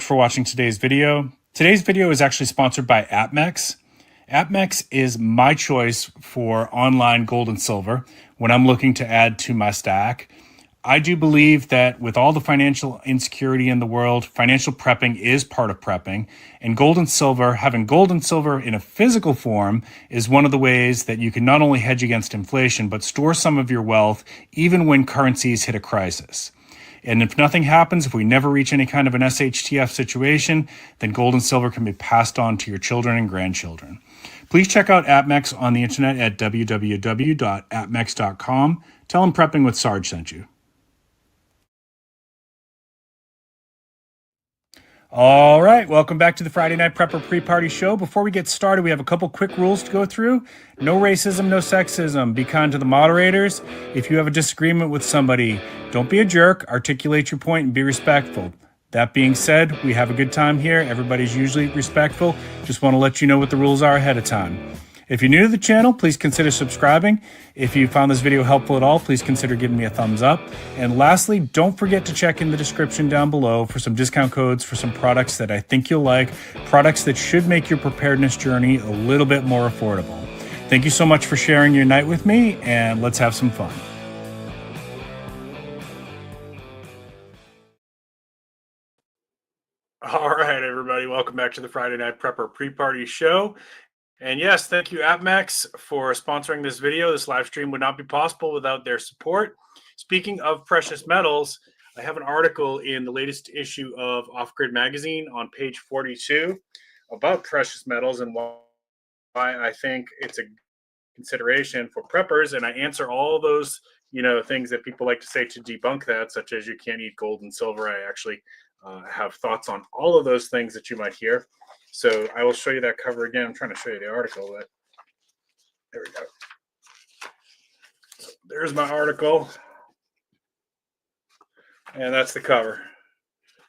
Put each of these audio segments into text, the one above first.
for watching today's video. Today's video is actually sponsored by AppMex. AppMex is my choice for online gold and silver when I'm looking to add to my stack. I do believe that with all the financial insecurity in the world, financial prepping is part of prepping. And gold and silver, having gold and silver in a physical form is one of the ways that you can not only hedge against inflation, but store some of your wealth even when currencies hit a crisis. And if nothing happens, if we never reach any kind of an SHTF situation, then gold and silver can be passed on to your children and grandchildren. Please check out AppMex on the internet at www.appmex.com. Tell them Prepping with Sarge sent you. All right, welcome back to the Friday Night Prepper Pre-Party Show. Before we get started, we have a couple quick rules to go through. No racism, no sexism. Be kind to the moderators. If you have a disagreement with somebody, don't be a jerk. Articulate your point and be respectful. That being said, we have a good time here. Everybody's usually respectful. Just want to let you know what the rules are ahead of time. If you're new to the channel, please consider subscribing. If you found this video helpful at all, please consider giving me a thumbs up. And lastly, don't forget to check in the description down below for some discount codes for some products that I think you'll like, products that should make your preparedness journey a little bit more affordable. Thank you so much for sharing your night with me, and let's have some fun. All right, everybody, welcome back to the Friday Night Prepper Pre-Party Show. And yes, thank you, AppMex, for sponsoring this video. This live stream would not be possible without their support. Speaking of precious metals, I have an article in the latest issue of Off Grid Magazine on page 42 about precious metals and why I think it's a consideration for preppers. And I answer all those, things that people like to say to debunk that, such as you can't eat gold and silver. I actually have thoughts on all of those things that you might hear. So I will show you that cover again. I'm trying to show you the article, but there we go. So there's my article, and that's the cover.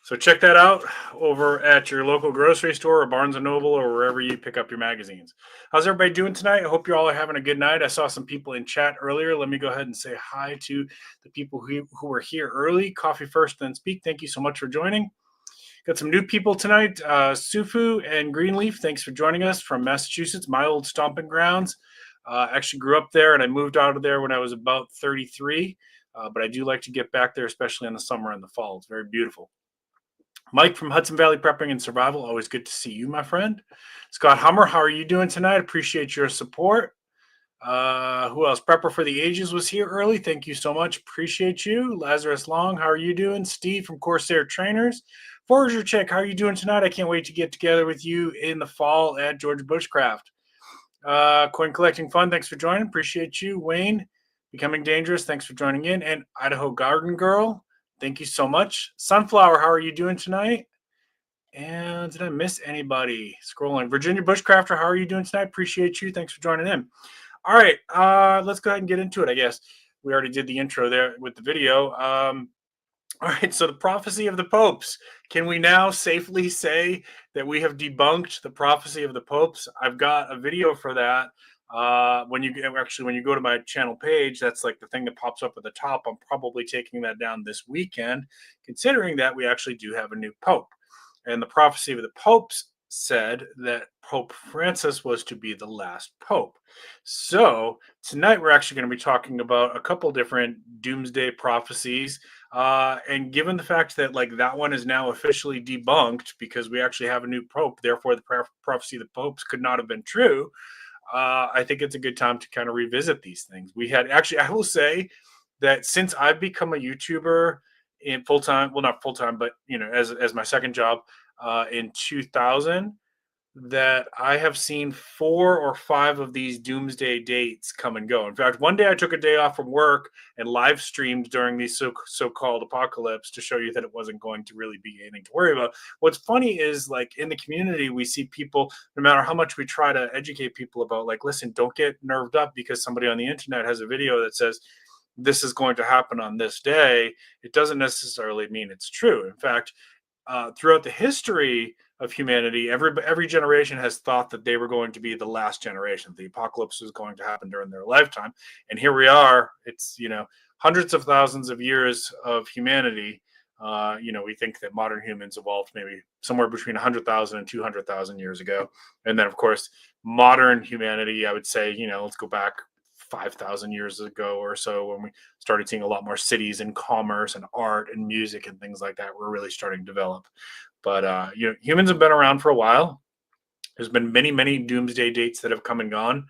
So check that out over at your local grocery store or Barnes & Noble or wherever you pick up your magazines. How's everybody doing tonight? I hope you all are having a good night. I saw some people in chat earlier. Let me go ahead and say hi to the people who were here early. Coffee first, then speak. Thank you so much for joining. Got some new people tonight. Sufu and Greenleaf, thanks for joining us from Massachusetts, my old stomping grounds. Actually grew up there, and I moved out of there when I was about 33. But I do like to get back there, especially in the summer and the fall. It's very beautiful. Mike from Hudson Valley Prepping and Survival, always good to see you, my friend. Scott Hummer, how are you doing tonight? Appreciate your support. Who else? Prepper for the Ages was here early. Thank you so much. Appreciate you. Lazarus Long, how are you doing? Steve from Corsair Trainers. Forager Chick, how are you doing tonight? I can't wait to get together with you in the fall at George Bushcraft. Coin Collecting Fun, thanks for joining. Appreciate you. Wayne, Becoming Dangerous, thanks for joining in. And Idaho Garden Girl, thank you so much. Sunflower, how are you doing tonight? And did I miss anybody? Scrolling. Virginia Bushcrafter, how are you doing tonight? Appreciate you. Thanks for joining in. All right, let's go ahead and get into it, I guess. We already did the intro there with the video. All right, so the prophecy of the popes. Can we now safely say that we have debunked the prophecy of the popes? I've got a video for that. When you go to my channel page, that's like the thing that pops up at the top. I'm probably taking that down this weekend, considering that we actually do have a new pope. And the prophecy of the popes said that Pope Francis was to be the last pope. So tonight we're actually going to be talking about a couple different doomsday prophecies. And given the fact that that one is now officially debunked because we actually have a new pope, therefore the prophecy of the popes could not have been true. I think it's a good time to kind of revisit these things. I will say that since I've become a YouTuber in full-time, well, not full-time, but as my second job in 2000, that I have seen 4 or 5 of these doomsday dates come and go. In fact, one day I took a day off from work and live streamed during these so-called apocalypse to show you that it wasn't going to really be anything to worry about. What's funny is in the community, we see people, no matter how much we try to educate people about listen, don't get nerved up because somebody on the internet has a video that says this is going to happen on this day. It doesn't necessarily mean it's true. In fact, throughout the history of humanity, every generation has thought that they were going to be the last generation. The apocalypse was going to happen during their lifetime. And here we are. It's, hundreds of thousands of years of humanity We think that modern humans evolved maybe somewhere between 100,000 and 200,000 years ago. And then, of course, modern humanity, I would say, let's go back 5,000 years ago or so when we started seeing a lot more cities and commerce and art and music and things like that were really starting to develop. But, humans have been around for a while. There's been many, many doomsday dates that have come and gone,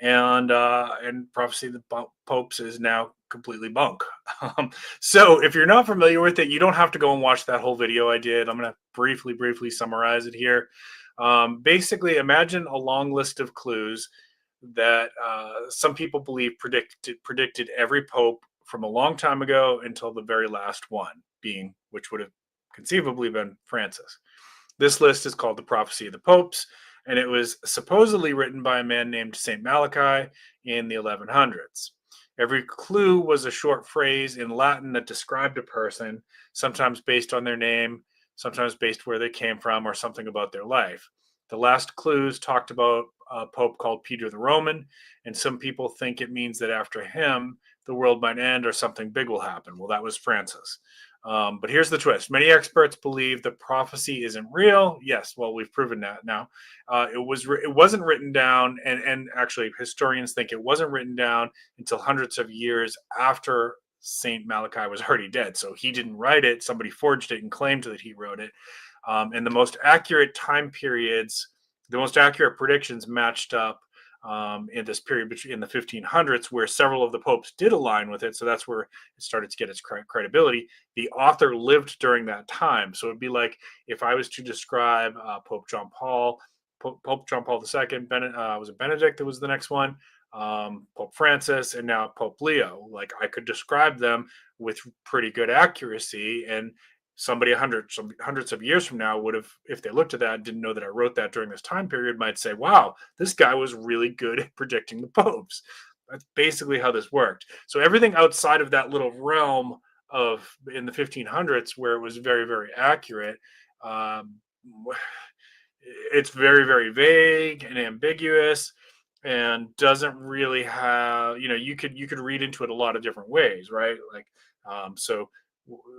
and prophecy of the popes is now completely bunk. So if you're not familiar with it, you don't have to go and watch that whole video I did. I'm going to briefly summarize it here. Basically, imagine a long list of clues that some people believe predicted every pope from a long time ago until the very last one, being which would have conceivably been Francis. This list is called the Prophecy of the Popes, and it was supposedly written by a man named Saint Malachi in the 1100s. Every clue was a short phrase in Latin that described a person, sometimes based on their name, sometimes based where they came from, or something about their life. The last clues talked about a pope called Peter the Roman, and some people think it means that after him, the world might end or something big will happen. Well, that was Francis. But here's the twist. Many experts believe the prophecy isn't real. Yes, well, we've proven that now. It wasn't written down, and actually historians think it wasn't written down until hundreds of years after Saint Malachi was already dead. So he didn't write it. Somebody forged it and claimed that he wrote it. And the most accurate time periods, the most accurate predictions matched up in this period in the 1500s, where several of the popes did align with it. So that's where it started to get its credibility. The author lived during that time. So it'd be like if I was to describe Pope John Paul II, was it Benedict that was the next one? Pope Francis, and now Pope Leo. Like I could describe them with pretty good accuracy, and somebody hundreds of years from now would have, if they looked at that and didn't know that I wrote that during this time period, might say, wow, this guy was really good at predicting the popes. That's basically how this worked. So everything outside of that little realm of in the 1500s where it was very, very accurate, it's very, very vague and ambiguous and doesn't really have, you could read into it a lot of different ways, right? Like, so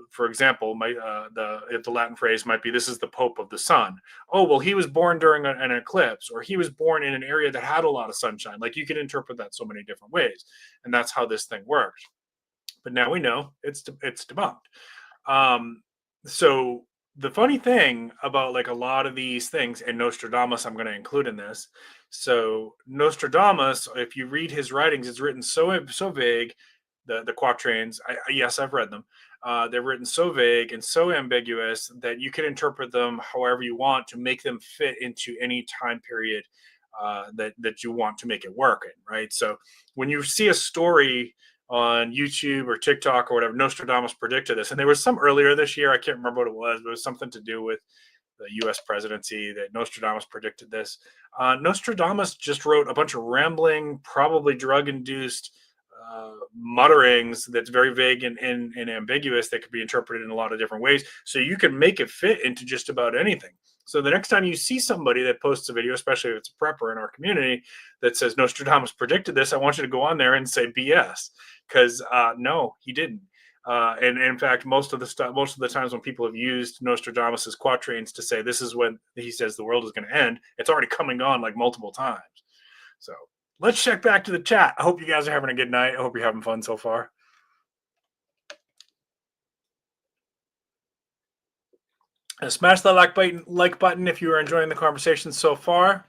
for example, the Latin phrase might be, "This is the Pope of the Sun." Oh, well, he was born during an eclipse, or he was born in an area that had a lot of sunshine. Like you could interpret that so many different ways, and that's how this thing works. But now we know it's debunked. So the funny thing about like a lot of these things, and Nostradamus, I'm going to include in this. So Nostradamus, if you read his writings, it's written so vague. The quatrains, yes, I've read them. They're written so vague and so ambiguous that you can interpret them however you want to make them fit into any time period that you want to make it work in, right? So when you see a story on YouTube or TikTok or whatever, Nostradamus predicted this, and there was some earlier this year. I can't remember what it was, but it was something to do with the U.S. presidency that Nostradamus predicted this. Nostradamus just wrote a bunch of rambling, probably drug-induced mutterings that's very vague and ambiguous that could be interpreted in a lot of different ways. So you can make it fit into just about anything. So the next time you see somebody that posts a video, especially if it's a prepper in our community, that says Nostradamus predicted this, I want you to go on there and say BS, because no, he didn't. And in fact, most of the times when people have used Nostradamus's quatrains to say this is when he says the world is going to end, it's already coming on like multiple times. So let's check back to the chat. I hope you guys are having a good night. I hope you're having fun so far. Smash that like button if you are enjoying the conversation so far.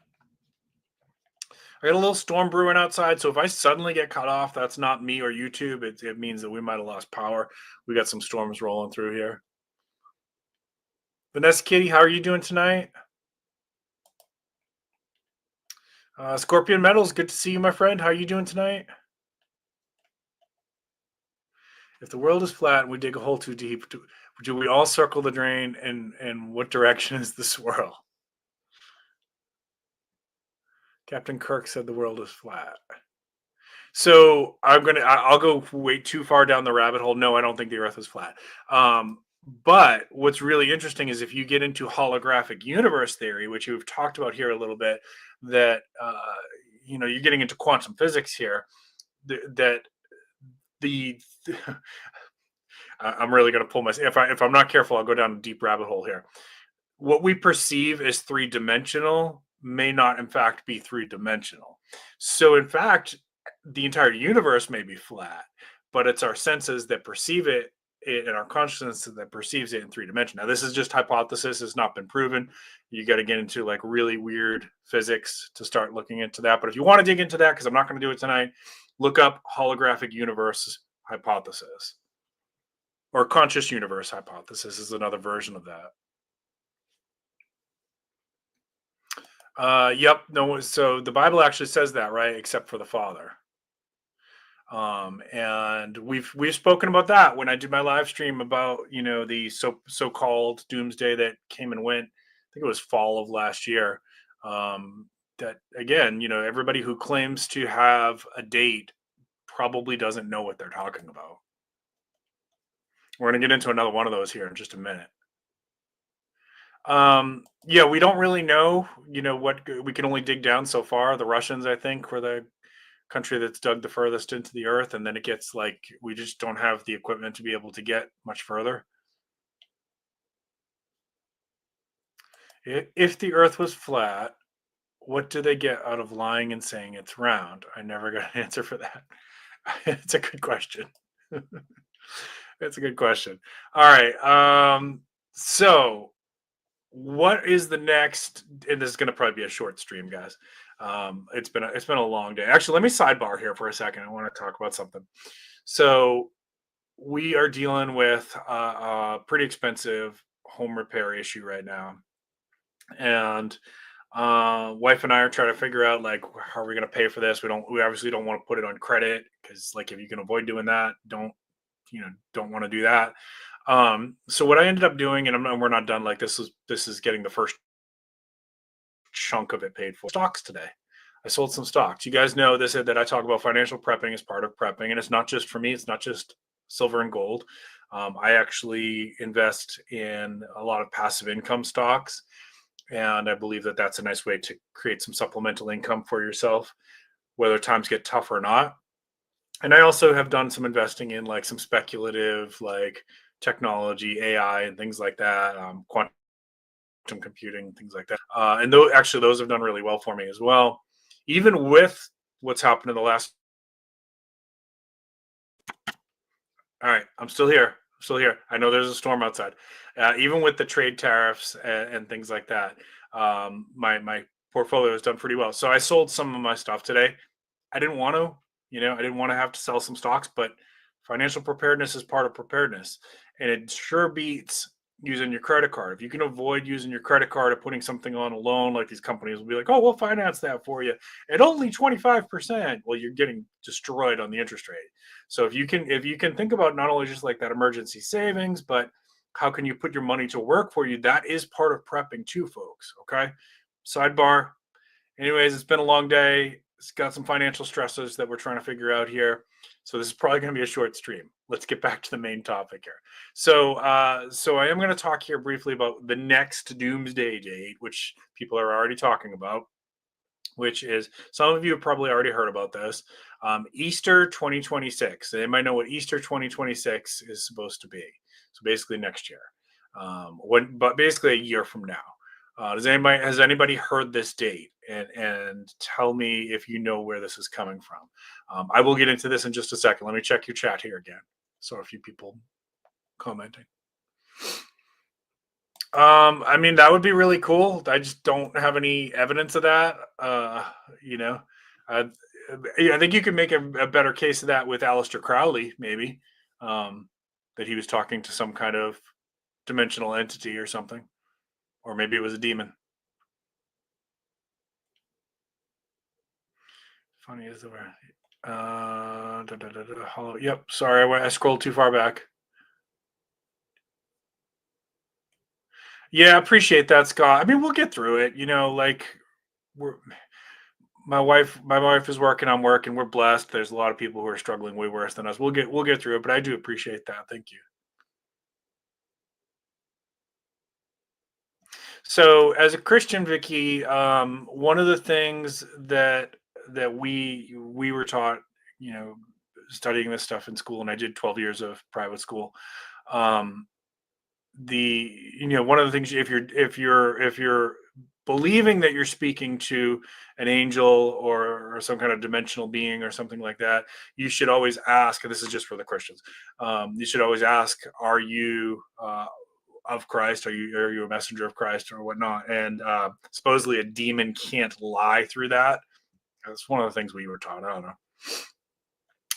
I got a little storm brewing outside, so if I suddenly get cut off, that's not me or YouTube. It means that we might have lost power. We got some storms rolling through here. Vanessa Kitty, how are you doing tonight? Scorpion Metals, good to see you, my friend. How are you doing tonight? If the world is flat and we dig a hole too deep, do we all circle the drain? And what direction is the swirl? Captain Kirk said the world is flat. So I'll go way too far down the rabbit hole. No, I don't think the Earth is flat. But what's really interesting is if you get into holographic universe theory, which you've talked about here a little bit, that you're getting into quantum physics here. That the I'm really going to pull my. If I'm not careful, I'll go down a deep rabbit hole here. What we perceive as three-dimensional may not, in fact, be three-dimensional. So, in fact, the entire universe may be flat, but it's our senses that perceive it and our consciousness that perceives it in three dimension. Now, this is just hypothesis; has not been proven. You got to get into like really weird physics to start looking into that. But if you want to dig into that, because I'm not going to do it tonight, look up holographic universe hypothesis or conscious universe hypothesis is another version of that. Yep. No. So the Bible actually says that, right? Except for the Father. And we've spoken about that when I did my live stream about the so-called doomsday that came and went. I think it was fall of last year. That again, everybody who claims to have a date probably doesn't know what they're talking about. We're going to get into another one of those here in just a minute. Yeah, we don't really know, what we can only dig down so far. The Russians, I think, were the country that's dug the furthest into the earth, and then it gets like we just don't have the equipment to be able to get much further. If the earth was flat, what do they get out of lying and saying it's round? I never got an answer for that. It's a good question. It's a good question. All right. So what is the next? And this is going to probably be a short stream, guys. It's been a long day. Actually, let me sidebar here for a second. I want to talk about something. So we are dealing with a pretty expensive home repair issue right now, and wife and I are trying to figure out like how are we going to pay for this. We obviously don't want to put it on credit because like if you can avoid doing that, don't want to do that. So what I ended up doing, and we're not done. Like this is getting the first chunk of it paid for. Stocks today. I sold some stocks. You guys know this that I talk about financial prepping as part of prepping, and it's not just for me. It's not just silver and gold. I actually invest in a lot of passive income stocks, and I believe that that's a nice way to create some supplemental income for yourself, whether times get tough or not. And I also have done some investing in like some speculative, like technology, AI, and things like that, quantum computing, things like that. And those have done really well for me as well. Even with what's happened in the last. All right, I'm still here. I'm still here. I know there's a storm outside. Even with the trade tariffs and things like that, my portfolio has done pretty well. So I sold some of my stuff today. I didn't want to, I didn't want to have to sell some stocks, but financial preparedness is part of preparedness. And it sure beats using your credit card. If you can avoid using your credit card or putting something on a loan, like these companies will be like, oh, we'll finance that for you at only 25%. Well, you're getting destroyed on the interest rate. So if you can think about not only just like that emergency savings, but how can you put your money to work for you? That is part of prepping too, folks. Okay. Sidebar. Anyways, it's been a long day. It's got some financial stresses that we're trying to figure out here. So this is probably going to be a short stream. Let's get back to the main topic here. So I am going to talk here briefly about the next doomsday date, which people are already talking about, which is some of you have probably already heard about this. Easter 2026. They might know what Easter 2026 is supposed to be. So basically next year, but basically a year from now. Has anybody heard this date? And tell me if you know where this is coming from. I will get into this in just a second. Let me check your chat here again. So a few people commenting. I mean, that would be really cool. I just don't have any evidence of that. I think you could make a better case of that with Aleister Crowley, maybe, that he was talking to some kind of dimensional entity or something, or maybe it was a demon. Funny is the word. Hollow. Yep. Sorry, I scrolled too far back. Yeah, appreciate that, Scott. I mean, we'll get through it. Like my wife is working. I'm working. We're blessed. There's a lot of people who are struggling way worse than us. We'll get through it. But I do appreciate that. Thank you. So, as a Christian, Vicky, one of the things that we were taught, studying this stuff in school, and I did 12 years of private school. One of the things, if you're believing that you're speaking to an angel or some kind of dimensional being or something like that, you should always ask, and this is just for the Christians, you should always ask, are you of Christ? Are you a messenger of Christ or whatnot? And supposedly a demon can't lie through that. That's one of the things we were taught. I don't know.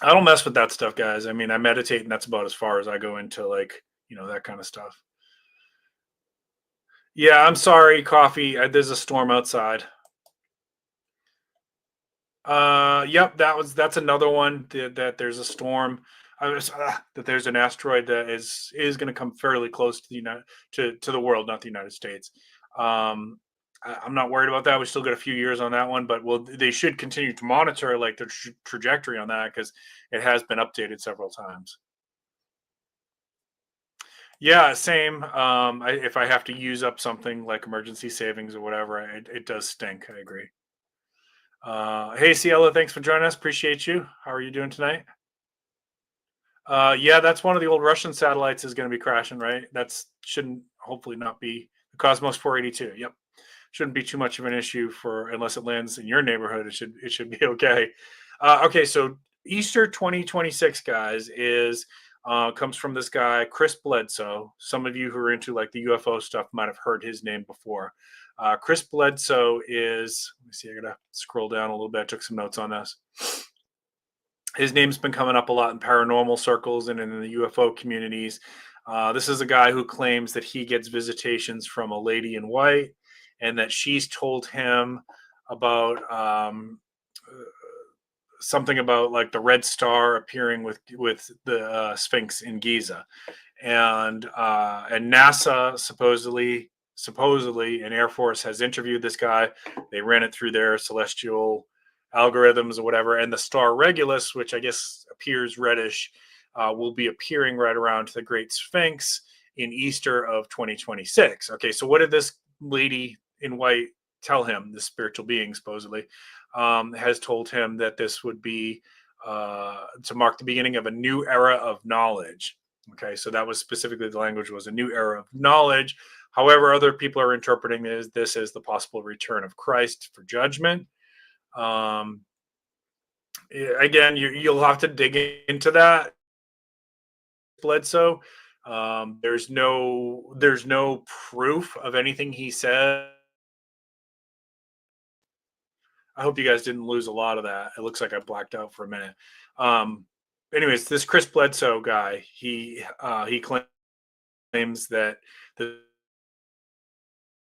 I don't mess with that stuff, guys. I mean, I meditate, and that's about as far as I go into, like, that kind of stuff. Yeah, I'm sorry, coffee. There's a storm outside. Yep, that's another one that there's a storm. That there's an asteroid that is going to come fairly close to the to the world, not the United States. Um, I'm not worried about that. We still got a few years on that one, but they should continue to monitor like the trajectory on that because it has been updated several times. Yeah, same. If I have to use up something like emergency savings or whatever, it does stink. I agree. Hey, Ciela, thanks for joining us. Appreciate you. How are you doing tonight? Yeah, that's one of the old Russian satellites is going to be crashing, right? That's shouldn't hopefully not be the Cosmos 482. Yep, shouldn't be too much of an issue for unless it lands in your neighborhood. It should be okay. Okay, so Easter 2026, guys, is comes from this guy Chris Bledsoe. Some of you who are into like the UFO stuff might have heard his name before. Chris Bledsoe is. Let me see. I gotta scroll down a little bit. I took some notes on this. His name's been coming up a lot in paranormal circles and in the UFO communities. This is a guy who claims that he gets visitations from a lady in white, and that she's told him about something about like the red star appearing with the Sphinx in Giza, and NASA supposedly an Air Force has interviewed this guy. They ran it through their celestial algorithms or whatever, and the star Regulus, which I guess appears reddish, will be appearing right around the Great Sphinx in Easter of 2026. Okay, so what did this lady in white tell him? This spiritual being supposedly has told him that this would be to mark the beginning of a new era of knowledge. Okay, so that was specifically the language was a new era of knowledge. However, other people are interpreting this as the possible return of Christ for judgment. Um, Again, you'll have to dig into that, Bledsoe. There's no proof of anything he said. I hope you guys didn't lose a lot of that. It looks like I blacked out for a minute. Um, Anyways, this Chris Bledsoe guy, he claims that the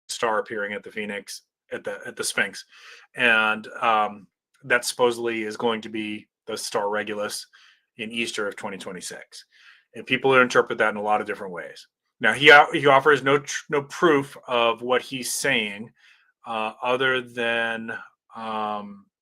star appearing at the Phoenix at the Sphinx, and that supposedly is going to be the star Regulus in Easter of 2026. And people interpret that in a lot of different ways. Now he offers no proof of what he's saying, other than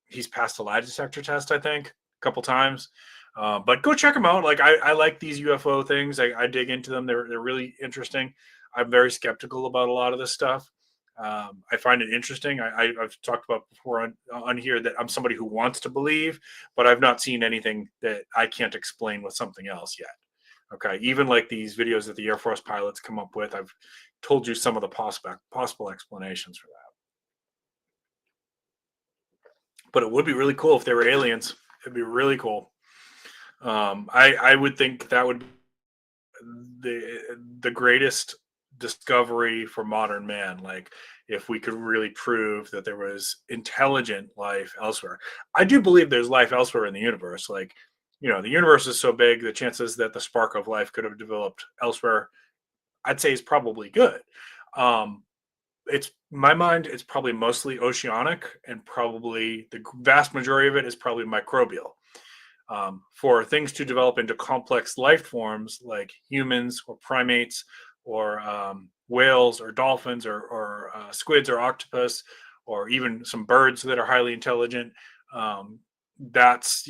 he's passed a lie detector test, I think, a couple times. But go check them out. Like I like these UFO things. I dig into them. They're really interesting. I'm very skeptical about a lot of this stuff. I find it interesting. I've talked about before on here that I'm somebody who wants to believe, but I've not seen anything that I can't explain with something else yet. Okay, even like these videos that the Air Force pilots come up with, I've told you some of the possible explanations for that. But it would be really cool if they were aliens. It'd be really cool. I would think that would be the greatest discovery for modern man. Like if we could really prove that there was intelligent life elsewhere. I do believe there's life elsewhere in the universe. Like, the universe is so big, the chances that the spark of life could have developed elsewhere, I'd say is probably good. Um, it's my mind, it's probably mostly oceanic, and probably the vast majority of it is probably microbial. For things to develop into complex life forms like humans or primates or whales or dolphins or squids or octopus or even some birds that are highly intelligent, that's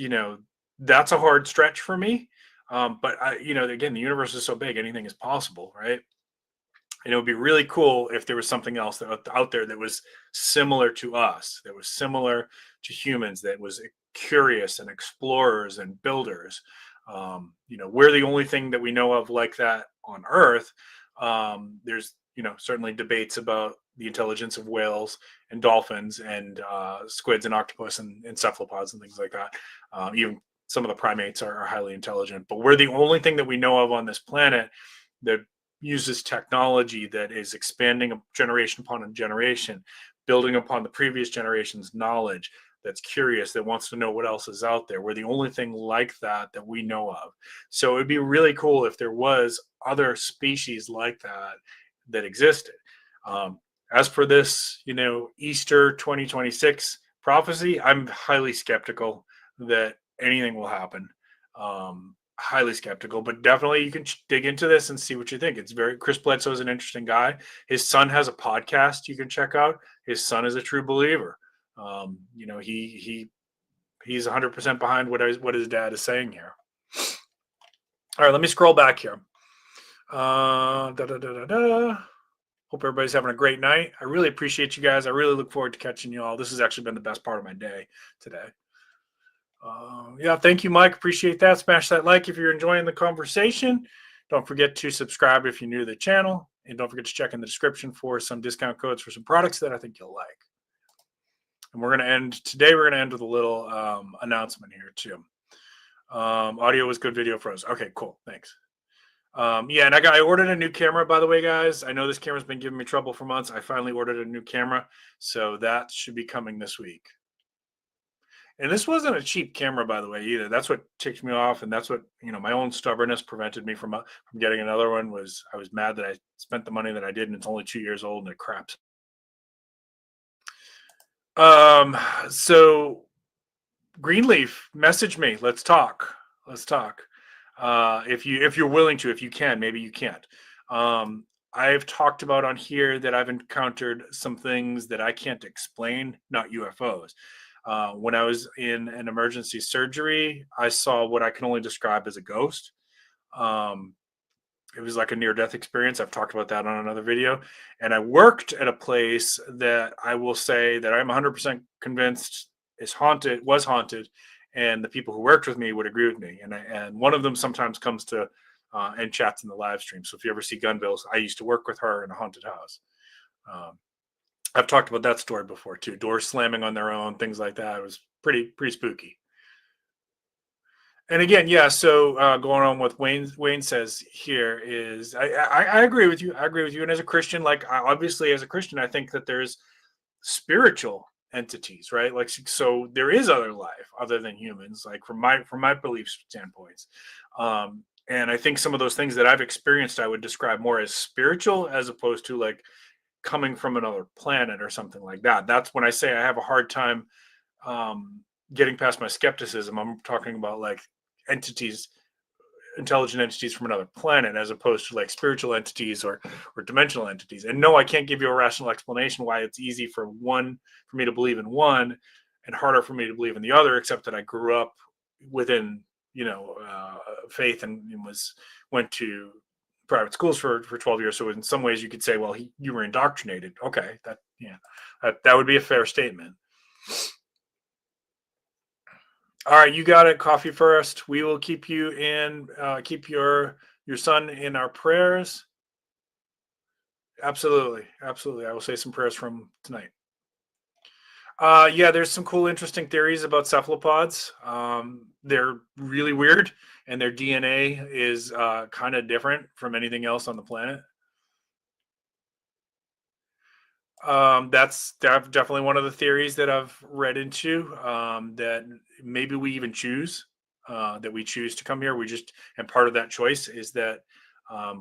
that's a hard stretch for me. But again, the universe is so big, anything is possible, right? And it would be really cool if there was something else out there that was similar to us, that was similar to humans, that was curious and explorers and builders. We're the only thing that we know of like that on Earth. There's certainly debates about the intelligence of whales and dolphins and squids and octopus and cephalopods and things like that. Even some of the primates are highly intelligent, but we're the only thing that we know of on this planet that uses technology that is expanding a generation upon a generation, building upon the previous generation's knowledge, that's curious, that wants to know what else is out there. We're the only thing like that we know of. So it'd be really cool if there was other species like that existed. As for this, Easter 2026 prophecy, I'm highly skeptical that anything will happen. Highly skeptical, but definitely you can dig into this and see what you think. Chris Bledsoe is an interesting guy. His son has a podcast you can check out. His son is a true believer. He's 100% behind what his dad is saying here. All right, let me scroll back here. Hope everybody's having a great night. I really appreciate you guys. I really look forward to catching you all. This has actually been the best part of my day today. Yeah, thank you, Mike. Appreciate that. Smash that like if you're enjoying the conversation. Don't forget to subscribe if you're new to the channel. And don't forget to check in the description for some discount codes for some products that I think you'll like. And we're going to end with a little announcement here too. Audio was good, video froze. Okay, cool. Thanks. Yeah, and I ordered a new camera, by the way, guys. I know this camera's been giving me trouble for months. I finally ordered a new camera, so that should be coming this week. And this wasn't a cheap camera, by the way, either. That's what ticked me off, and that's what my own stubbornness prevented me from getting another one. I was mad that I spent the money that I did, and it's only 2 years old, and it craps. So Greenleaf, message me. Let's talk. If you're willing to, if you can, maybe you can't. I've talked about on here that I've encountered some things that I can't explain, not UFOs. When I was in an emergency surgery, I saw what I can only describe as a ghost. It was like a near-death experience. I've talked about that on another video. And I worked at a place that I will say that I'm 100% convinced was haunted, and the people who worked with me would agree with me. And one of them sometimes comes to and chats in the live stream. So if you ever see Gunbills, I used to work with her in a haunted house. I've talked about that story before too. Doors slamming on their own, things like that. It was pretty spooky. And again, yeah. So going on with Wayne says here is, I agree with you. I agree with you. And as a Christian, obviously as a Christian, I think that there's spiritual entities, right? So there is other life other than humans, like from my belief standpoints. And I think some of those things that I've experienced, I would describe more as spiritual as opposed to like coming from another planet or something like that. That's when I say I have a hard time getting past my skepticism. I'm talking about like entities, intelligent entities from another planet, as opposed to like spiritual entities or dimensional entities. And no, I can't give you a rational explanation why it's easy for me to believe in one and harder for me to believe in the other, except that I grew up within faith and went to private schools for 12 years. So in some ways you could say, well, you were indoctrinated. Okay, that would be a fair statement. All right, you got it. Coffee first. We will keep you keep your son in our prayers. Absolutely. I will say some prayers from tonight. Yeah, there's some cool, interesting theories about cephalopods. They're really weird, and their DNA is kind of different from anything else on the planet. That's definitely one of the theories that I've read into, that maybe we even choose to come here. And part of that choice is that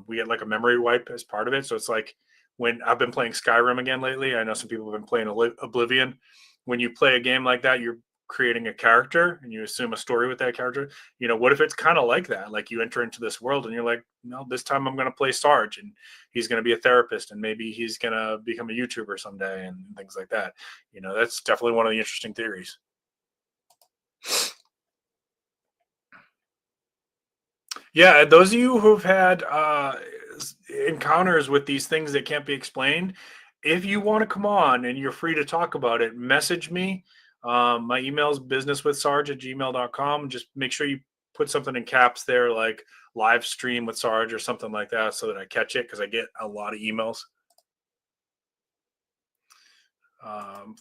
we get like a memory wipe as part of it. So it's like when I've been playing Skyrim again lately, I know some people have been playing Oblivion. When you play a game like that, you're creating a character and you assume a story with that character. What if it's kind of like that? Like you enter into this world and you're like, no, this time I'm going to play Sarge and he's going to be a therapist and maybe he's going to become a YouTuber someday and things like that. That's definitely one of the interesting theories. Yeah, those of you who've had encounters with these things that can't be explained, if you want to come on and you're free to talk about it, message me. My email is businesswithsarge@gmail.com. Just make sure you put something in caps there, like live stream with Sarge or something like that, so that I catch it, because I get a lot of emails.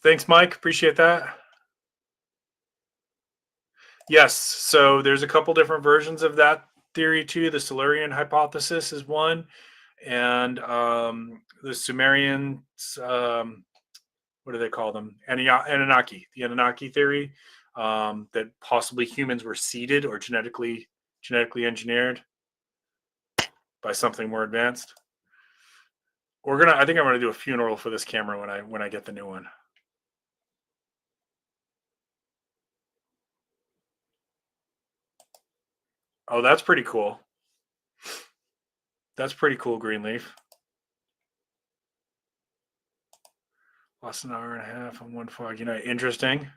Thanks, Mike. Appreciate that. Yes. So there's a couple different versions of that theory too. The Silurian hypothesis is one, and the Sumerians, what do they call them? Anunnaki, the Anunnaki theory, that possibly humans were seeded or genetically engineered by something more advanced. I think I'm gonna do a funeral for this camera when I get the new one. Oh, that's pretty cool. That's pretty cool, Greenleaf. Lost an hour and a half on one foggy night. Interesting.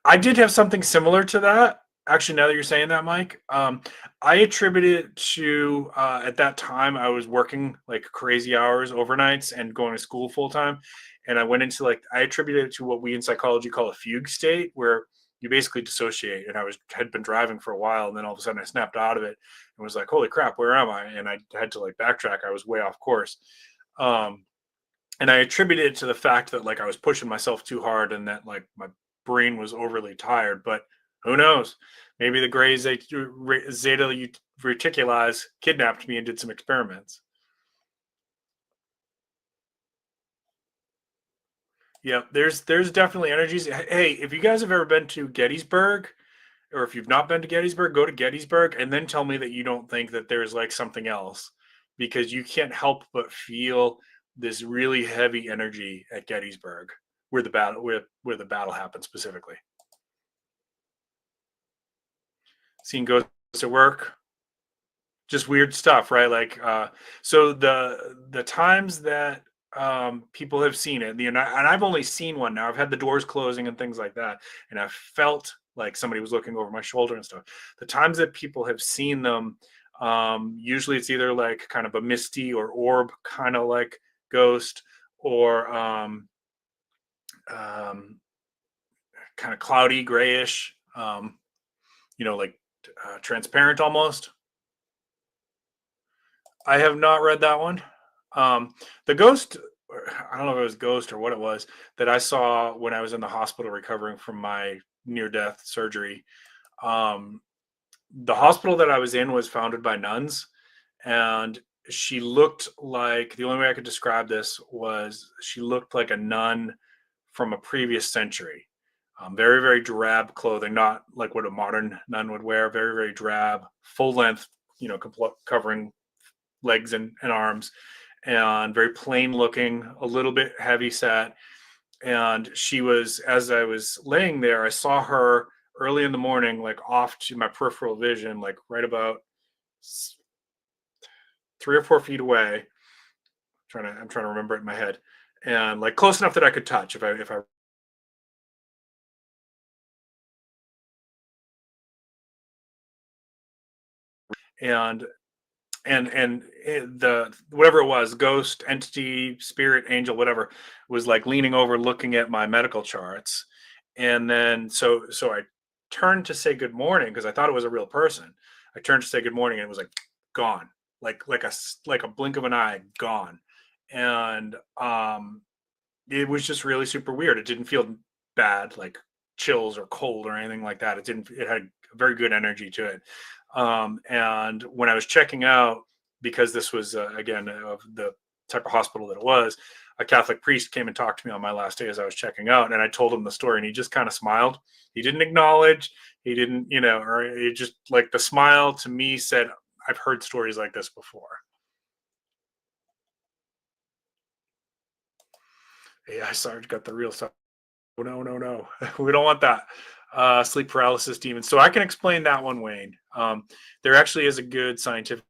I did have something similar to that. Actually, now that you're saying that, Mike, I attribute it to at that time I was working like crazy hours, overnights, and going to school full time. And I went into I attributed it to what we in psychology call a fugue state, where you basically dissociate. And had been driving for a while, and then all of a sudden I snapped out of it and was like, "Holy crap, where am I?" And I had to backtrack. I was way off course. And I attributed it to the fact that I was pushing myself too hard, and that my brain was overly tired. But who knows? Maybe the gray zeta reticuli kidnapped me and did some experiments. Yeah, there's definitely energies. Hey, if you guys have ever been to Gettysburg, or if you've not been to Gettysburg, go to Gettysburg and then tell me that you don't think that there's something else, because you can't help but feel this really heavy energy at Gettysburg, where the battle happened specifically. Seeing ghosts at work, just weird stuff, right? So the times that people have seen it, and I've only seen one now. I've had the doors closing and things like that, and I've felt like somebody was looking over my shoulder and stuff. The times that people have seen them, usually it's either kind of a misty or orb kind of ghost, or kind of cloudy, grayish, transparent almost. I have not read that one. The ghost, I don't know if it was ghost or what it was, that I saw when I was in the hospital recovering from my near-death surgery. The hospital that I was in was founded by nuns, and she looked like, the only way I could describe this was, she looked like a nun from a previous century. Very, very drab clothing, not like what a modern nun would wear. Very, very drab, full length, covering legs and arms, and very plain looking, a little bit heavy set. And she was, as I was laying there, I saw her early in the morning, off to my peripheral vision, right about 3 or 4 feet away. I'm trying to remember it in my head, and close enough that I could touch if I and the whatever it was, ghost, entity, spirit, angel, whatever, was leaning over, looking at my medical charts. And then so I turned to say good morning, because I thought it was a real person. I turned to say good morning, and it was gone, like a blink of an eye, gone. And it was just really super weird. It didn't feel bad, like chills or cold or anything like that. It had a very good energy to it. And when I was checking out, because this was again of the type of hospital that it was, a Catholic priest came and talked to me on my last day as I was checking out, and I told him the story, and he just kind of smiled. He didn't acknowledge, he didn't, or it just, the smile to me said, I've heard stories like this before. Yeah, Sarge got the real stuff. No, we don't want that. Sleep paralysis demons. So I can explain that one, Wayne. There actually is a good scientific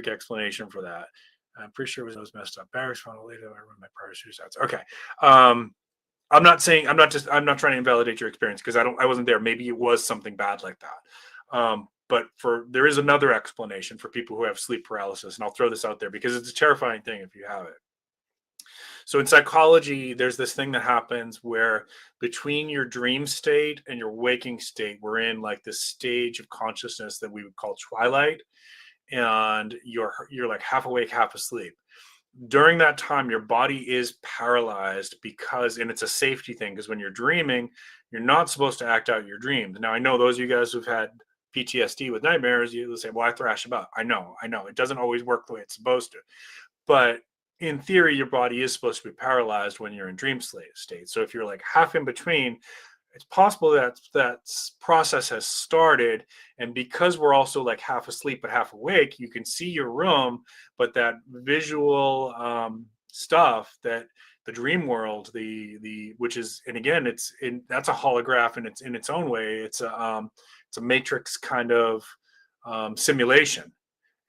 explanation for that. I'm pretty sure it was messed up. Barracks found later. I run my prior suicides. Okay. I'm not trying to invalidate your experience, because I wasn't there. Maybe it was something bad like that. But there is another explanation for people who have sleep paralysis, and I'll throw this out there because it's a terrifying thing if you have it. So in psychology, there's this thing that happens where between your dream state and your waking state, we're in like this stage of consciousness that we would call twilight, and you're like half awake, half asleep. During that time, your body is paralyzed because, and it's a safety thing, because when you're dreaming, you're not supposed to act out your dreams. Now, I know those of you guys who've had PTSD with nightmares, you say, well, I thrash about. I know. It doesn't always work the way it's supposed to. But in theory, your body is supposed to be paralyzed when you're in dream state. So if you're like half in between, it's possible that that process has started. And because we're also like half asleep but half awake, you can see your room, but that visual stuff, that the dream world, the which is, and again, that's a holograph, and it's in its own way. It's a matrix kind of simulation,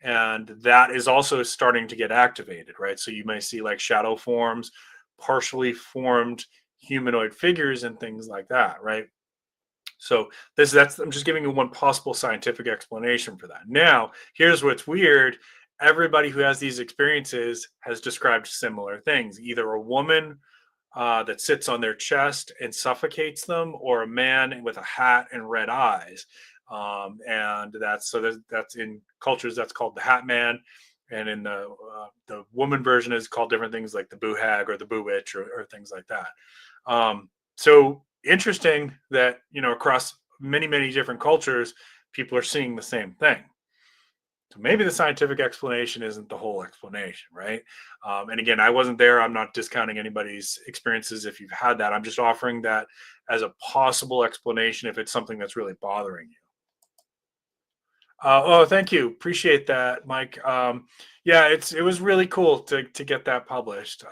and that is also starting to get activated, right? So you may see like shadow forms, partially formed humanoid figures, and things like that, right? So that's I'm just giving you one possible scientific explanation for that. Now, here's what's weird. Everybody who has these experiences has described similar things. Either a woman that sits on their chest and suffocates them, or a man with a hat and red eyes. And that's in cultures that's called the Hat Man, and in the woman version is called different things like the Boo Hag or the Boo Witch, or things like that. So interesting that across many different cultures, people are seeing the same thing. So maybe the scientific explanation isn't the whole explanation, right? And again, I wasn't there. I'm not discounting anybody's experiences if you've had that. I'm just offering that as a possible explanation if it's something that's really bothering you. Oh, thank you. Appreciate that, Mike. Yeah, it was really cool to get that published,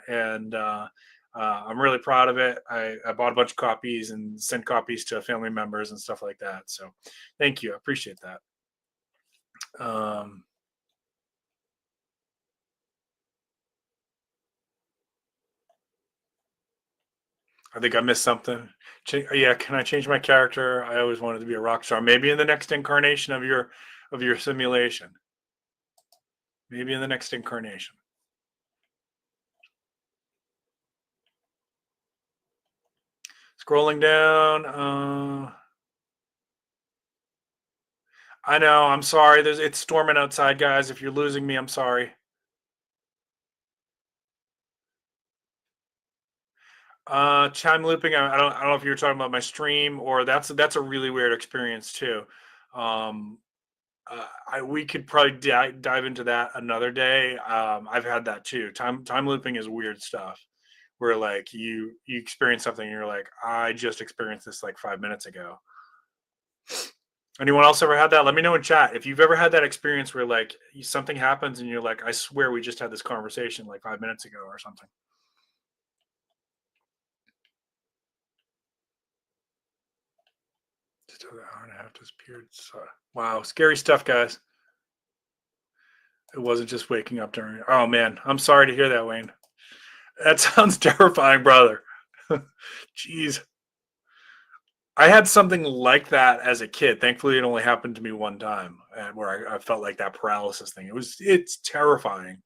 and I'm really proud of it. I bought a bunch of copies and sent copies to family members and stuff like that. So, thank you. I appreciate that. Um, I think I missed something. Yeah, can I change my character? I always wanted to be a rock star. Maybe in the next incarnation of your simulation. Maybe in the next incarnation. Scrolling down. I know. I'm sorry. It's storming outside, guys. If you're losing me, I'm sorry. Chime looping. I don't know if you were talking about my stream, or that's a really weird experience too. Um, we could probably dive into that another day. I've had that too. Time looping is weird stuff, where like you experience something and you're like, I just experienced this like 5 minutes ago. Anyone else ever had that? Let me know in chat if you've ever had that experience where like something happens and you're like, I swear we just had this conversation like 5 minutes ago or something. Just an hour and a half disappeared. So, wow, scary stuff, guys. It wasn't just waking up during. Oh man, I'm sorry to hear that, Wayne. That sounds terrifying, brother. Jeez. I had something like that as a kid. Thankfully, it only happened to me one time, where I felt like that paralysis thing. It's terrifying.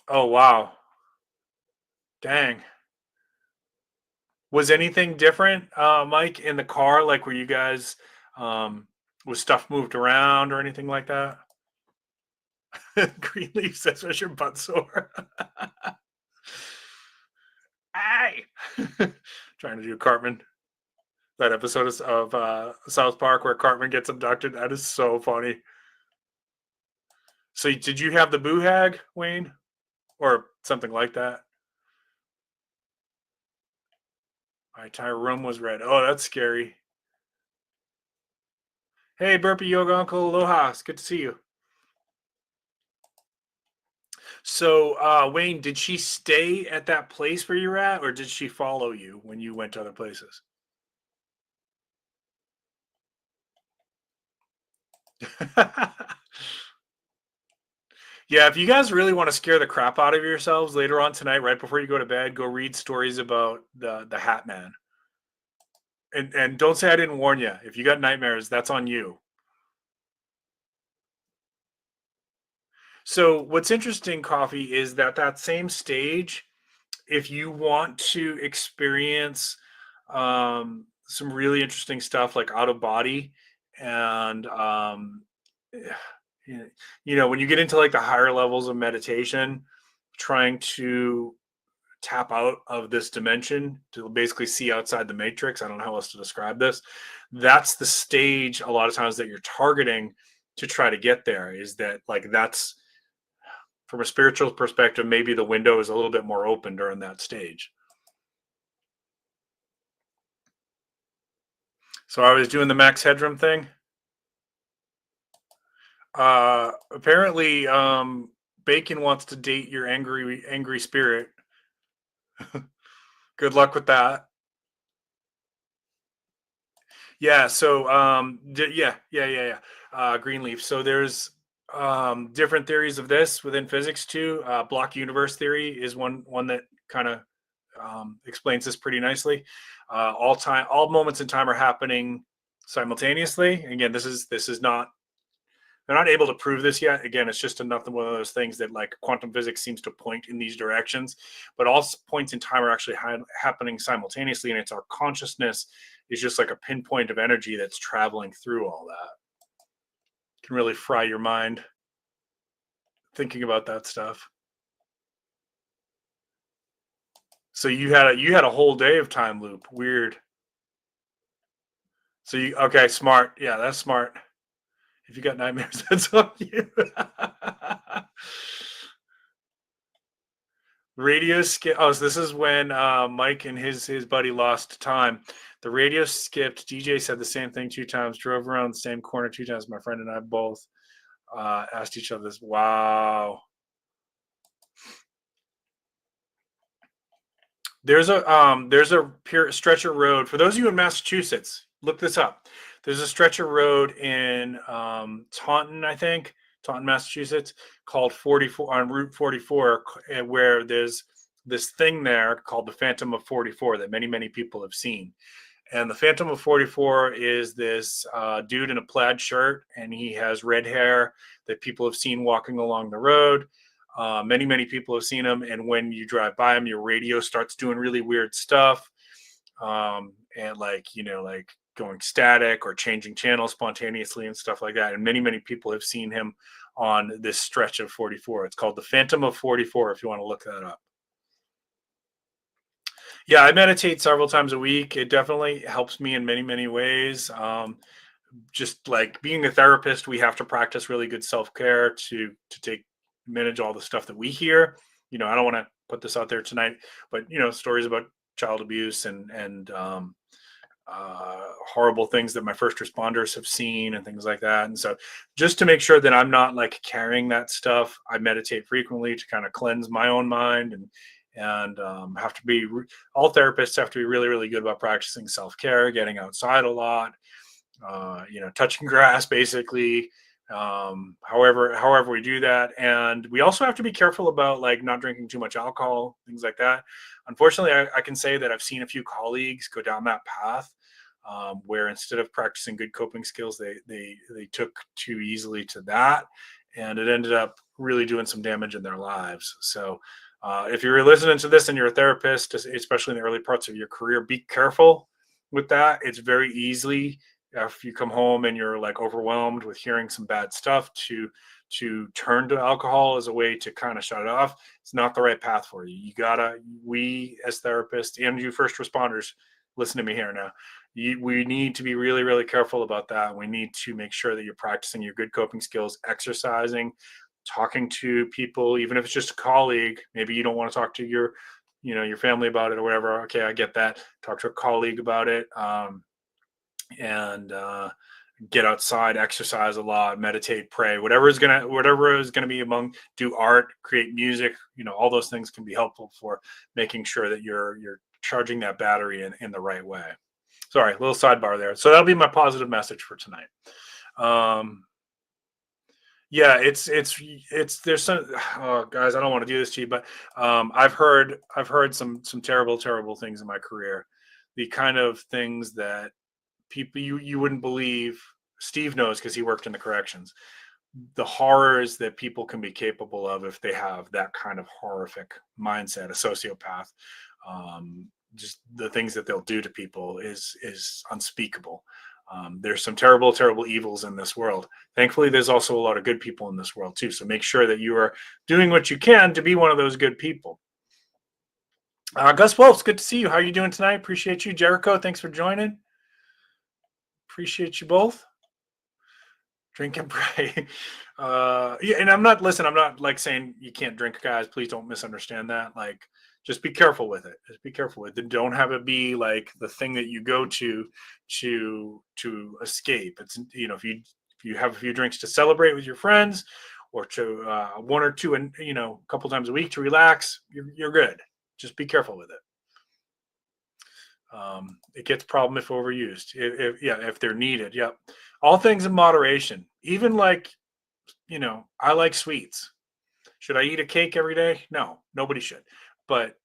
Oh wow, dang. Was anything different, Mike, in the car? Like, were you guys was stuff moved around or anything like that? Greenleaf says, "Was your butt sore?" Aye. Trying to do Cartman. That episode of South Park where Cartman gets abducted. That is so funny. So, did you have the boo hag, Wayne, or something like that? My entire room was red. Oh, that's scary. Hey, Burpee Yoga Uncle, aloha. It's good to see you. So, Wayne, did she stay at that place where you're at, or did she follow you when you went to other places? Yeah, if you guys really want to scare the crap out of yourselves later on tonight, right before you go to bed, go read stories about the Hat Man. And don't say I didn't warn you. If you got nightmares, that's on you. So what's interesting, Coffee, is that that same stage, if you want to experience some really interesting stuff like out of body and you when you get into like the higher levels of meditation, trying to tap out of this dimension to basically see outside the matrix. I don't know how else to describe this. That's the stage a lot of times that you're targeting to try to get there. Is that like that's from a spiritual perspective, maybe the window is a little bit more open during that stage. So I was doing the max headroom thing. Apparently, Bacon wants to date your angry spirit. Good luck with that. Yeah. So, yeah. Greenleaf. So there's different theories of this within physics too. Block universe theory is one that kind of explains this pretty nicely. All moments in time are happening simultaneously. Again, this is not, they're not able to prove this yet. Again, it's just another one of those things that like quantum physics seems to point in these directions, but all points in time are actually happening simultaneously, and it's our consciousness is just like a pinpoint of energy that's traveling through all that. It can really fry your mind thinking about that stuff. So you had a whole day of time loop. Weird. So you okay? Smart. Yeah, that's smart. If you got nightmares, that's on you. Radio skip. Oh, so this is when Mike and his buddy lost time. The radio skipped. DJ said the same thing 2 times. Drove around the same corner 2 times. My friend and I both asked each other this. Wow. There's a pure stretch of road for those of you in Massachusetts. Look this up. There's a stretch of road in Taunton, I think, Taunton, Massachusetts, called 44 on Route 44, where there's this thing there called the Phantom of 44 that many people have seen. And the Phantom of 44 is this dude in a plaid shirt, and he has red hair that people have seen walking along the road. Many people have seen him, and when you drive by him, your radio starts doing really weird stuff, and like going static or changing channels spontaneously and stuff like that. And many people have seen him on this stretch of 44. It's called the Phantom of 44. If you want to look that up. Yeah, I meditate several times a week. It definitely helps me in many ways. Just like being a therapist, we have to practice really good self-care to manage all the stuff that we hear. I don't want to put this out there tonight, but stories about child abuse and horrible things that my first responders have seen and things like that. And so just to make sure that I'm not like carrying that stuff, I meditate frequently to kind of cleanse my own mind and have to be all therapists have to be really good about practicing self-care, getting outside a lot, touching grass basically, however we do that. And we also have to be careful about like not drinking too much alcohol, things like that. Unfortunately, I can say that I've seen a few colleagues go down that path, where instead of practicing good coping skills, they took too easily to that, and it ended up really doing some damage in their lives. So if you're listening to this and you're a therapist, especially in the early parts of your career, be careful with that. It's very easily, if you come home and you're like overwhelmed with hearing some bad stuff, to turn to alcohol as a way to kind of shut it off. It's not the right path for you. We as therapists and you first responders, listen to me here now. We need to be really careful about that. We need to make sure that you're practicing your good coping skills, exercising, talking to people, even if it's just a colleague. Maybe you don't want to talk to your family about it or whatever. Okay, I get that. Talk to a colleague about it, and get outside, exercise a lot, meditate, pray, whatever is gonna be do art, create music. All those things can be helpful for making sure that you're charging that battery in the right way. Sorry, a little sidebar there. So that'll be my positive message for tonight. Yeah, it's there's some, oh guys, I don't want to do this to you, but I've heard some terrible things in my career. The kind of things that people you wouldn't believe. Steve knows because he worked in the corrections. the horrors that people can be capable of if they have that kind of horrific mindset, a sociopath. Just the things that they'll do to people is unspeakable. There's some terrible, terrible evils in this world. Thankfully, there's also a lot of good people in this world too. So make sure that you are doing what you can to be one of those good people. Gus Wolf's good to see you. How are you doing tonight? Appreciate you. Jericho, thanks for joining. Appreciate you both. Drink and pray. Yeah, and I'm not like saying you can't drink, guys. Please don't misunderstand that. Like, just be careful with it. Just be careful with it. Don't have it be like the thing that you go to escape. It's, if you have a few drinks to celebrate with your friends, or to one or two, and a couple times a week to relax, you're good. Just be careful with it. It gets problem if overused. If they're needed. Yep. All things in moderation. Even like, I like sweets. Should I eat a cake every day? No, nobody should. But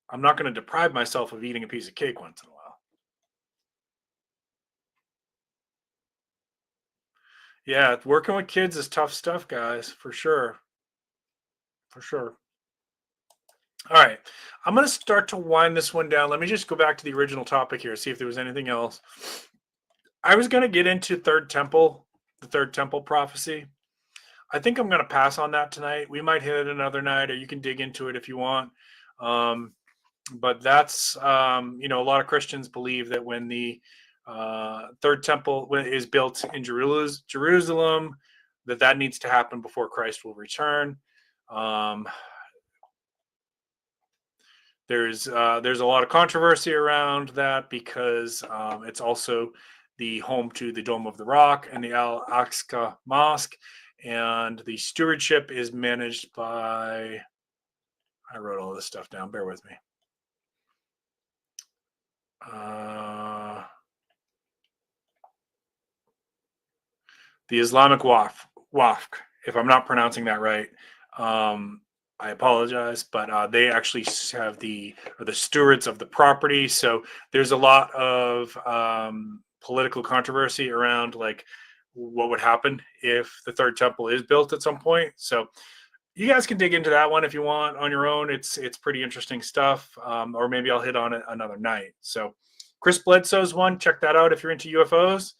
I'm not going to deprive myself of eating a piece of cake once in a while. Yeah, working with kids is tough stuff, guys, for sure. For sure. All right. I'm going to start to wind this one down. Let me just go back to the original topic here, see if there was anything else. I was going to get into the third temple prophecy. I think I'm going to pass on that tonight. We might hit it another night, or you can dig into it if you want. But that's, a lot of Christians believe that when the third temple is built in Jerusalem, that needs to happen before Christ will return. There's a lot of controversy around that because it's also the home to the Dome of the Rock and the Al-Aqsa Mosque, and the stewardship is managed by, I wrote all this stuff down, bear with me. The Islamic Waqf, if I'm not pronouncing that right. I apologize, but they actually have the stewards of the property. So there's a lot of political controversy around like what would happen if the third temple is built at some point. So you guys can dig into that one if you want on your own. It's pretty interesting stuff. Or maybe I'll hit on it another night. So Chris Bledsoe's one, check that out if you're into UFOs.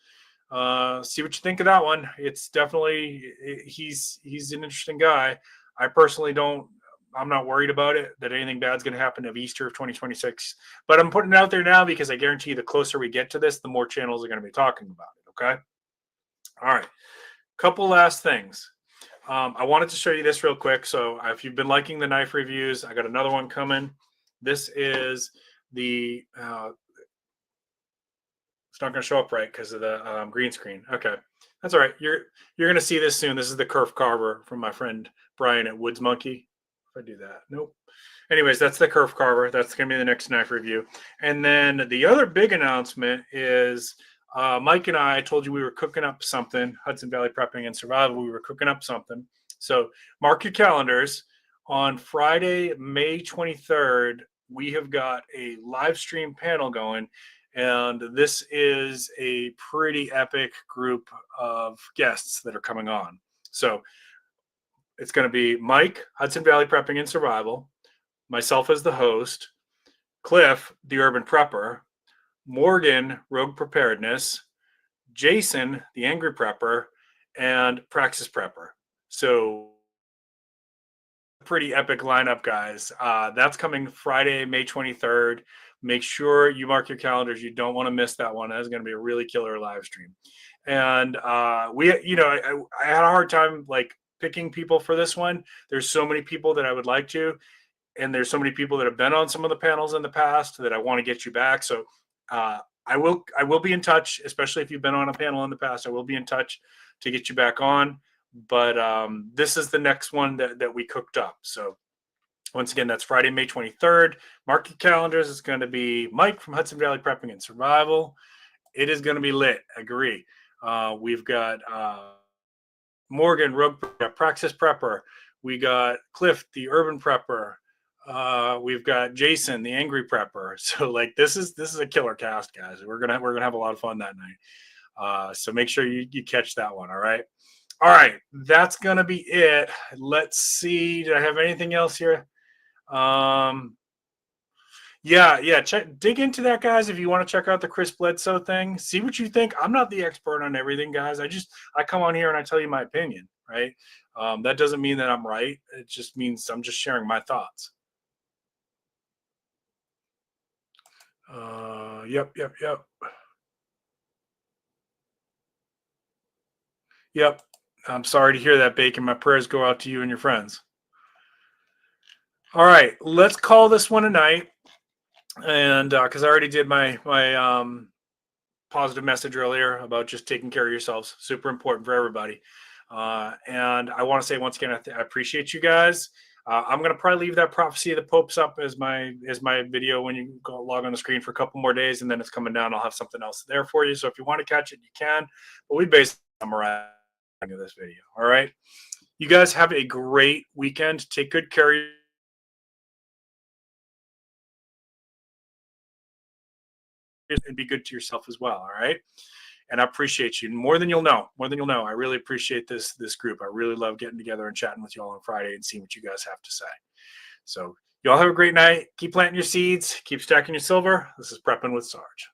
See what you think of that one. It's definitely, he's an interesting guy. I personally I'm not worried about it, that anything bad's going to happen of Easter of 2026, but I'm putting it out there now because I guarantee you the closer we get to this, the more channels are going to be talking about it. Okay. All right. Couple last things. I wanted to show you this real quick. So if you've been liking the knife reviews, I got another one coming. This is the, it's not going to show up right because of the green screen. Okay. That's all right. You're going to see this soon. This is the Kerf Carver from my friend Brian at Woods Monkey. If I do that, nope. Anyways, that's the Kerf Carver. That's going to be the next knife review. And then the other big announcement is Mike and I told you we were cooking up something. Hudson Valley Prepping and Survival. We were cooking up something. So mark your calendars. On Friday, May 23rd, we have got a live stream panel going. And this is a pretty epic group of guests that are coming on. So it's going to be Mike, Hudson Valley Prepping and Survival, myself as the host, Cliff, the Urban Prepper, Morgan, Rogue Preparedness, Jason, the Angry Prepper, and Praxis Prepper. So pretty epic lineup, guys. That's coming Friday, May 23rd. Make sure you mark your calendars. You don't want to miss that one. That's going to be a really killer live stream. And I had a hard time like picking people for this one. There's so many people that I would like to, and there's so many people that have been on some of the panels in the past that I want to get you back. So I will be in touch, especially if you've been on a panel in the past. I will be in touch to get you back on. But this is the next one that we cooked up. So once again, that's Friday, May 23rd. Mark your calendars. It's going to be Mike from Hudson Valley Prepping and Survival. It is going to be lit. Agree. We've got Morgan, Rogue, Praxis Prepper. We got Cliff, the Urban Prepper. We've got Jason, the Angry Prepper. So like this is a killer cast, guys. We're gonna have a lot of fun that night. So make sure you catch that one. All right. All right, that's gonna be it. Let's see. Did I have anything else here? Yeah. Dig into that, guys. If you want to check out the Chris Bledsoe thing, see what you think. I'm not the expert on everything, guys. I come on here and I tell you my opinion, right? That doesn't mean that I'm right. It just means I'm just sharing my thoughts. Yep. Yep. I'm sorry to hear that, Bacon. My prayers go out to you and your friends. All right, let's call this one a night. And because I already did my positive message earlier about just taking care of yourselves, super important for everybody. And I want to say once again, I appreciate you guys. I'm gonna probably leave that prophecy of the popes up as my video when you go log on the screen for a couple more days, and then it's coming down. I'll have something else there for you. So if you want to catch it, you can. But we basically summarize this video. All right, you guys have a great weekend. Take good care of you and be good to yourself as well. All right. And I appreciate you more than you'll know. More than you'll know. I really appreciate this group. I really love getting together and chatting with you all on Friday and seeing what you guys have to say. So y'all have a great night. Keep planting your seeds. Keep stacking your silver. This is Prepping with Sarge.